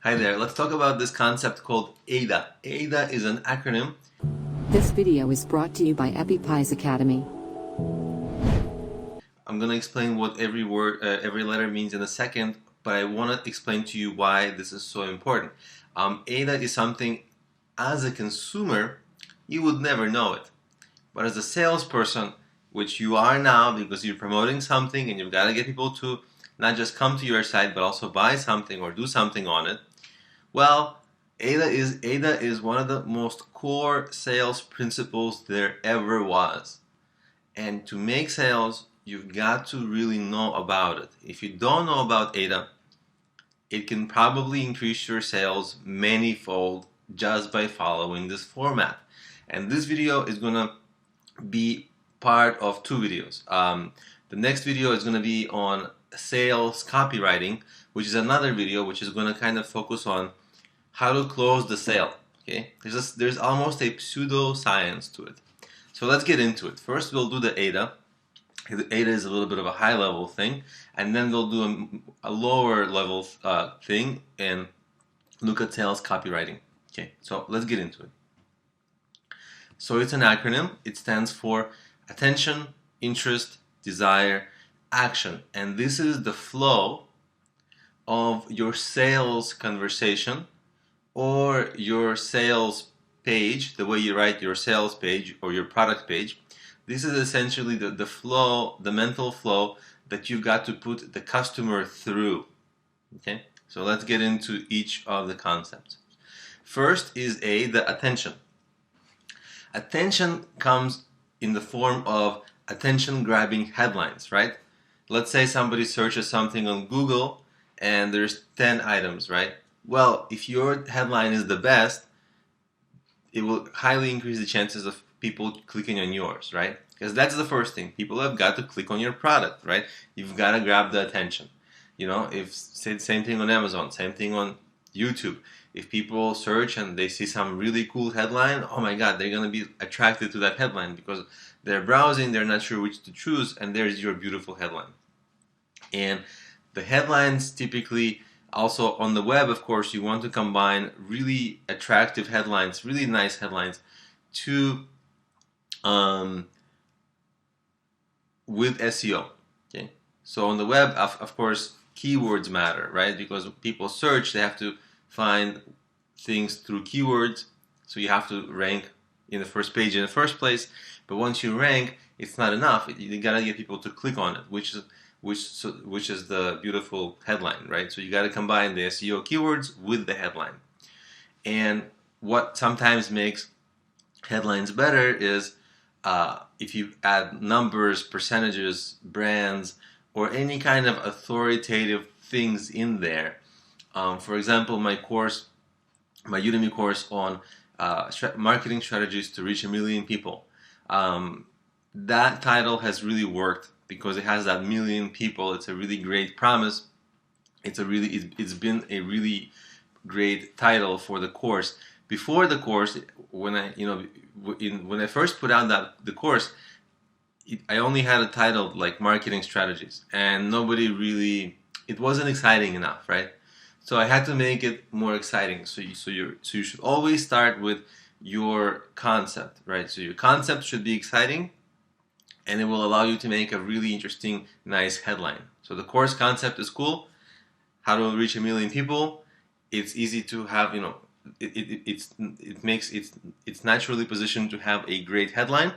Hi there, let's talk about this concept called AIDA. AIDA is an acronym. This video is brought to you by EpiPies Academy. I'm going to explain what every letter means in a second, but I want to explain to you why this is so important. AIDA is something, as a consumer, you would never know it. But as a salesperson, which you are now because you're promoting something and you've got to get people to not just come to your site, but also buy something or do something on it, well, AIDA is one of the most core sales principles there ever was. And to make sales, you've got to really know about it. If you don't know about AIDA, it can probably increase your sales manyfold just by following this format. And this video is going to be part of two videos. The next video is going to be on sales copywriting, which is another video which is going to kind of focus on how to close the sale. Okay, there's almost a pseudo-science to it. So let's get into it. First we'll do the AIDA. The AIDA is a little bit of a high-level thing, and then we'll do a lower-level thing and look at sales copywriting. Okay, so let's get into it. So it's an acronym. It stands for attention, interest, desire, action. And this is the flow of your sales conversation or your sales page, the way you write your sales page or your product page. This is essentially the flow, the mental flow that you've got to put the customer through. Okay, so let's get into each of the concepts. First is the attention. Attention comes in the form of attention-grabbing headlines, right? Let's say somebody searches something on Google and there's 10 items, right? Well, if your headline is the best, it will highly increase the chances of people clicking on yours, right? Because that's the first thing. People have got to click on your product, right? You've got to grab the attention. You know, if say same thing on Amazon, same thing on YouTube. If people search and they see some really cool headline, oh my God, they're going to be attracted to that headline because they're browsing, they're not sure which to choose, and there's your beautiful headline. And the headlines typically, also on the web, of course, you want to combine really attractive headlines, really nice headlines, with SEO. Okay, so on the web, of course, keywords matter, right? Because people search, they have to find things through keywords, so you have to rank in the first page in the first place. But once you rank, it's not enough. You gotta get people to click on it, which is the beautiful headline, right? So you got to combine the SEO keywords with the headline. And what sometimes makes headlines better is if you add numbers, percentages, brands, or any kind of authoritative things in there. For example, my Udemy course on marketing strategies to reach 1 million people. That title has really worked because it has that 1 million people. It's a really great promise. It's been a really great title for the course. Before the course, when I first put out the course, I only had a title like marketing strategies, and it wasn't exciting enough, right? So I had to make it more exciting. So you should always start with your concept, right? So your concept should be exciting, and it will allow you to make a really interesting, nice headline. So the course concept is cool. How to reach 1 million people. It's easy to have, it's naturally positioned to have a great headline.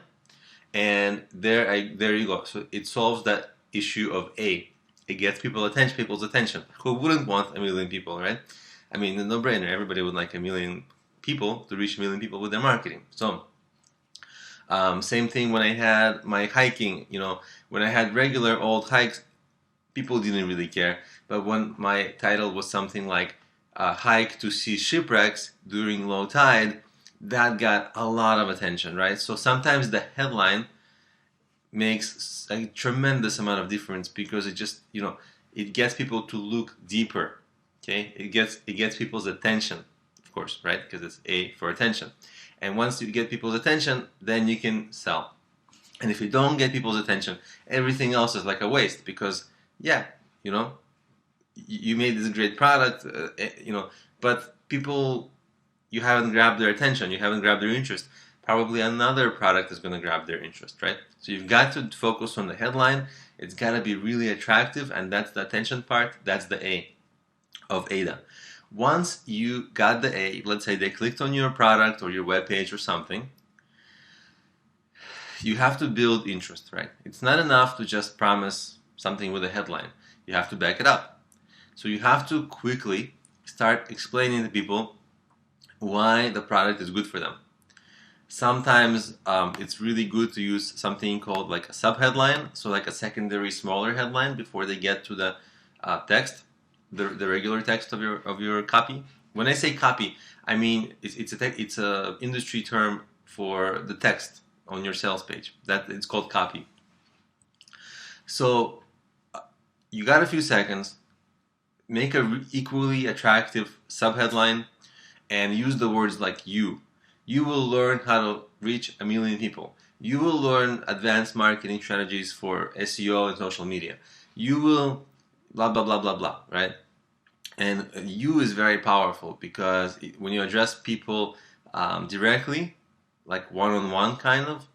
And there you go. So it solves that issue of A. It gets people's attention. Who wouldn't want 1 million people, right? I mean, no brainer. Everybody would like 1 million people to reach 1 million people with their marketing. So same thing when I had my hiking, when I had regular old hikes, people didn't really care. But when my title was something like hike to see shipwrecks during low tide, that got a lot of attention, right? So sometimes the headline makes a tremendous amount of difference because it just, it gets people to look deeper, okay? It gets people's attention, of course, right? Because it's A for attention. And once you get people's attention, then you can sell. And if you don't get people's attention, everything else is like a waste because, you made this great product, but people, you haven't grabbed their attention, you haven't grabbed their interest. Probably another product is going to grab their interest, right? So you've got to focus on the headline. It's got to be really attractive, and that's the attention part. That's the A of AIDA. Once you got the A, let's say they clicked on your product or your web page or something, you have to build interest, right? It's not enough to just promise something with a headline. You have to back it up. So you have to quickly start explaining to people why the product is good for them. Sometimes it's really good to use something called like a subheadline, so like a secondary smaller headline before they get to the text, the regular text of your copy. When I say copy, I mean it's a industry term for the text on your sales page. That it's called copy. So you got a few seconds, make a equally attractive subheadline, and use the words like you. You will learn how to reach 1 million people. You will learn advanced marketing strategies for SEO and social media. You will blah, blah, blah, blah, blah, right? And you is very powerful because when you address people directly, like one-on-one kind of,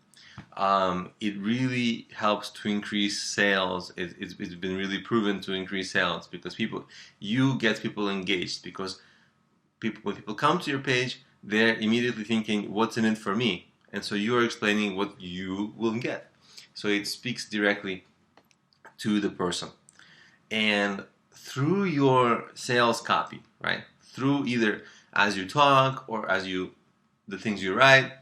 it really helps to increase sales. It's been really proven to increase sales because you get people engaged because when people come to your page, they're immediately thinking, what's in it for me? And so you're explaining what you will get. So it speaks directly to the person. And through your sales copy, right? Through either as you talk or the things you write,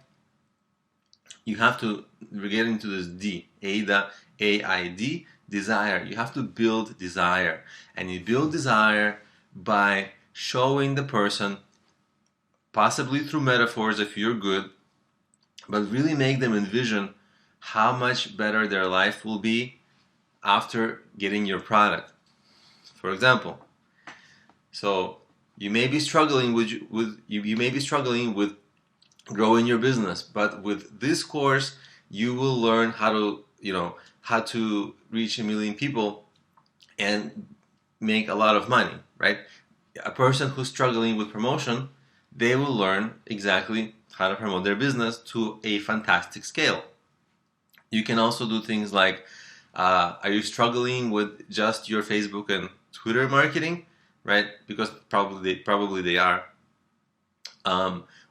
you have to get into this D, AIDA, AID, desire. You have to build desire. And you build desire by showing the person, possibly through metaphors if you're good, but really make them envision how much better their life will be after getting your product. For example, so you may be struggling with growing your business, but with this course you will learn how to reach 1 million people and make a lot of money, right? A person who's struggling with promotion, they will learn exactly how to promote their business to a fantastic scale. You can also do things like, are you struggling with just your Facebook and Twitter marketing, right? Because probably they are.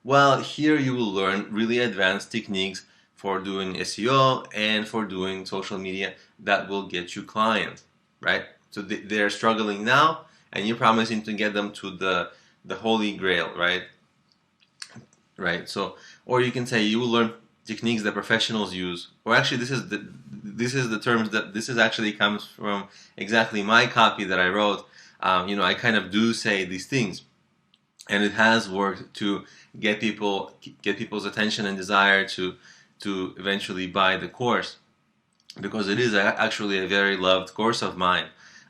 Well, here you will learn really advanced techniques for doing SEO and for doing social media that will get you clients, right? So they're struggling now, and you're promising to get them to the holy grail, right? Right. So, or you can say you will learn techniques that professionals use. Or actually, this is the terms that this is actually comes from exactly my copy that I wrote. I kind of do say these things, and it has worked to get people's attention and desire to eventually buy the course, because it is actually a very loved course of mine,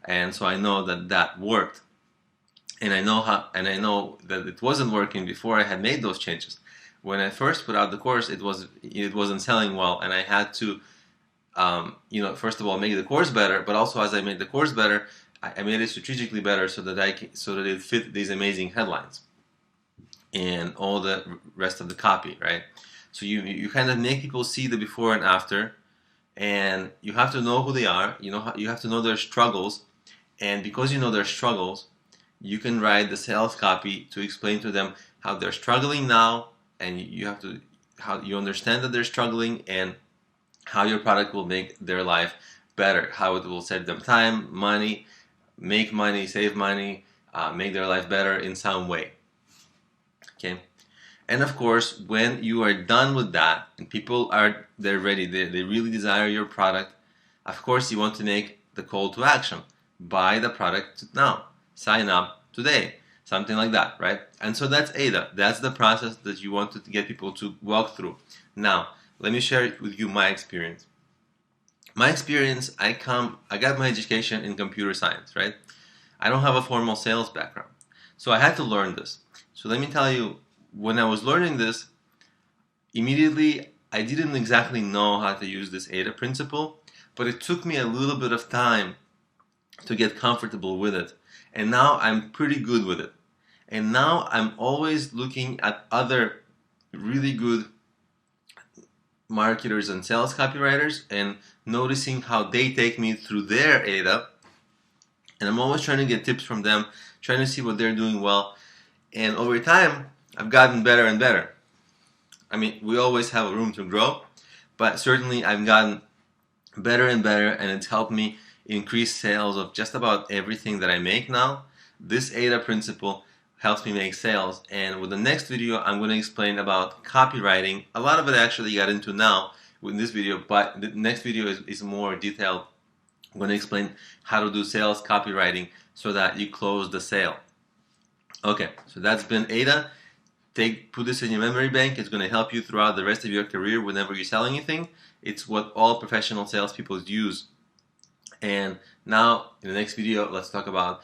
and so I know that worked. And I know that it wasn't working before I had made those changes. When I first put out the course, it wasn't selling well, and I had to, first of all, make the course better. But also, as I made the course better, I made it strategically better so that it fit these amazing headlines and all the rest of the copy, right? So you kind of make people see the before and after, and you have to know who they are. You have to know their struggles, and because you know their struggles, you can write the sales copy to explain to them how they're struggling now, and how you understand that they're struggling, and how your product will make their life better, how it will save them time, money, make money, save money, make their life better in some way. Okay, and of course, when you are done with that, and they're ready, they really desire your product, of course, you want to make the call to action: buy the product now. Sign up today, something like that, right? And so that's AIDA. That's the process that you want to get people to walk through. Now, let me share with you my experience. My experience, I got my education in computer science, right? I don't have a formal sales background, so I had to learn this. So let me tell you, when I was learning this, immediately I didn't exactly know how to use this AIDA principle, but it took me a little bit of time to get comfortable with it. And now I'm pretty good with it. And now I'm always looking at other really good marketers and sales copywriters and noticing how they take me through their AIDA. And I'm always trying to get tips from them, trying to see what they're doing well. And over time, I've gotten better and better. I mean, we always have a room to grow, but certainly I've gotten better and better, and it's helped me increase sales of just about everything that I make now. This AIDA principle helps me make sales, and with the next video I'm going to explain about copywriting. A lot of it I actually got into now with this video, but the next video is more detailed. I'm going to explain how to do sales copywriting so that you close the sale. Okay, so that's been AIDA. Put this in your memory bank. It's going to help you throughout the rest of your career whenever you sell anything. It's what all professional salespeople use. And now, in the next video, let's talk about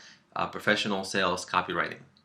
professional sales copywriting.